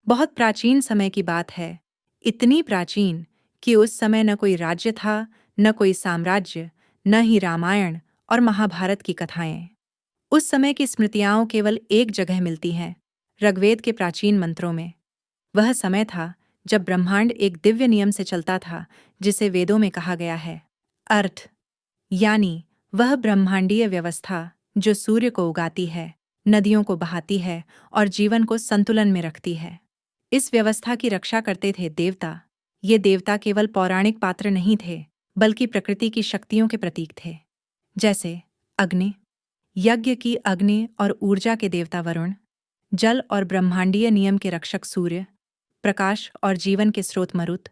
बहुत प्राचीन समय की बात है, इतनी प्राचीन कि उस समय न कोई राज्य था, न कोई साम्राज्य, न ही रामायण और महाभारत की कथाएं। उस समय की स्मृतियां केवल एक जगह मिलती हैं, ऋग्वेद के प्राचीन मंत्रों में। वह समय था जब ब्रह्मांड एक दिव्य नियम से चलता था, जिसे वेदों में कहा गया है अर्थ, यानी वह ब्रह्मांडीय व्यवस्था जो सूर्य को उगाती है, नदियों को बहाती है और जीवन को संतुलन में रखती है। इस व्यवस्था की रक्षा करते थे देवता। ये देवता केवल पौराणिक पात्र नहीं थे, बल्कि प्रकृति की शक्तियों के प्रतीक थे। जैसे अग्नि, यज्ञ की अग्नि और ऊर्जा के देवता वरुण, जल और ब्रह्मांडीय नियम के रक्षक सूर्य, प्रकाश और जीवन के स्रोत मरुत,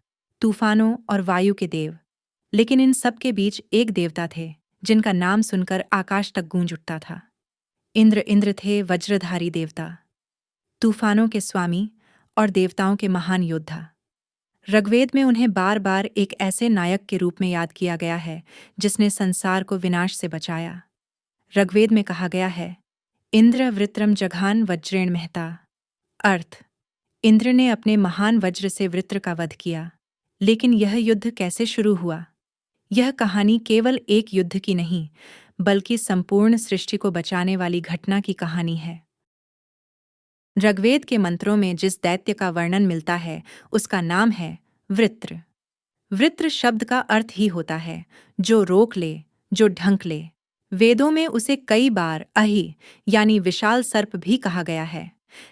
तूफानों और वायु के देव। लेकिन इन सब के बीच एक देवता थे जिनका नाम सुनकर आकाश तक गूंज उठता था। इंद्र थे, वज्रधारी देवता, तूफानों के स्वामी और देवताओं के महान योद्धा। ऋग्वेद में उन्हें बार बार एक ऐसे नायक के रूप में याद किया गया है जिसने संसार को विनाश से बचाया। ऋग्वेद में कहा गया है, इंद्र वृत्रम जघान वज्रेण महता। अर्थ, इंद्र ने अपने महान वज्र से वृत्र का वध किया। लेकिन यह युद्ध कैसे शुरू हुआ? यह कहानी केवल एक युद्ध की नहीं, बल्कि संपूर्ण सृष्टि को बचाने वाली घटना की कहानी है। ऋग्वेद के मंत्रों में जिस दैत्य का वर्णन मिलता है, उसका नाम है वृत्र। वृत्र शब्द का अर्थ ही होता है जो रोक ले, जो ढंक ले। वेदों में उसे कई बार अहि यानी विशाल सर्प भी कहा गया है।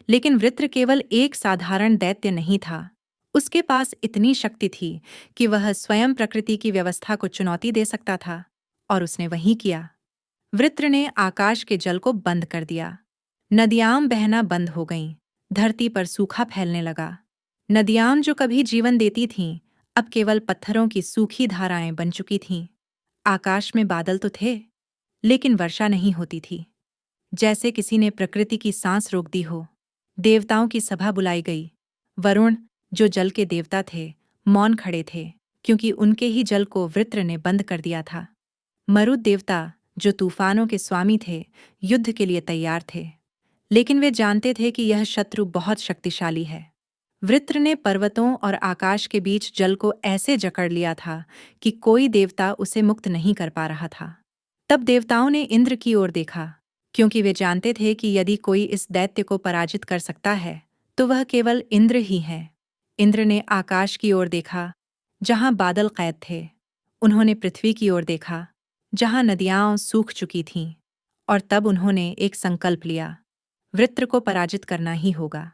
लेकिन वृत्र केवल एक साधारण दैत्य नहीं था। उसके पास इतनी शक्ति थी कि वह स्वयं प्रकृति की व्यवस्था को चुनौती दे सकता था, और उसने वही किया। वृत्र ने आकाश के जल को बंद कर दिया। नदियां बहना बंद हो गईं, धरती पर सूखा फैलने लगा। नदियां जो कभी जीवन देती थीं, अब केवल पत्थरों की सूखी धाराएं बन चुकी थीं। आकाश में बादल तो थे, लेकिन वर्षा नहीं होती थी। जैसे किसी ने प्रकृति की सांस रोक दी हो। देवताओं की सभा बुलाई गई। वरुण, जो जल के देवता थे, मौन खड़े थे, क्योंकि उनके ही जल को वृत्र ने बंद कर दिया था। मरुत देवता, जो तूफानों के स्वामी थे, युद्ध के लिए तैयार थे, लेकिन वे जानते थे कि यह शत्रु बहुत शक्तिशाली है। वृत्र ने पर्वतों और आकाश के बीच जल को ऐसे जकड़ लिया था कि कोई देवता उसे मुक्त नहीं कर पा रहा था। तब देवताओं ने इंद्र की ओर देखा, क्योंकि वे जानते थे कि यदि कोई इस दैत्य को पराजित कर सकता है, तो वह केवल इंद्र ही है। इंद्र ने आकाश की ओर देखा, जहां बादल कैद थे। उन्होंने पृथ्वी की ओर देखा, जहां नदियां सूख चुकी थीं, और तब उन्होंने एक संकल्प लिया, वृत्र को पराजित करना ही होगा।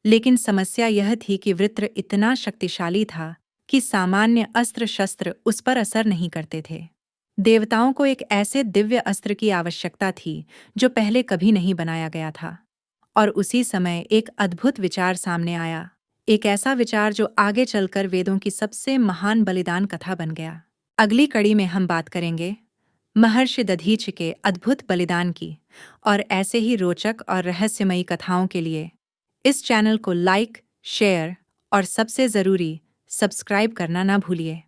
लेकिन समस्या यह थी कि वृत्र इतना शक्तिशाली था कि सामान्य अस्त्र शस्त्र उस पर असर नहीं करते थे। देवताओं को एक ऐसे दिव्य अस्त्र की आवश्यकता थी जो पहले कभी नहीं बनाया गया था। और उसी समय एक अद्भुत विचार सामने आया, एक ऐसा विचार जो आगे चलकर वेदों की सबसे महान बलिदान कथा बन गया। अगली कड़ी में हम बात करेंगे महर्षि दधीचि के अद्भुत बलिदान की, और ऐसे ही रोचक और रहस्यमयी कथाओं के लिए इस चैनल को लाइक, शेयर और सबसे ज़रूरी सब्सक्राइब करना ना भूलिए।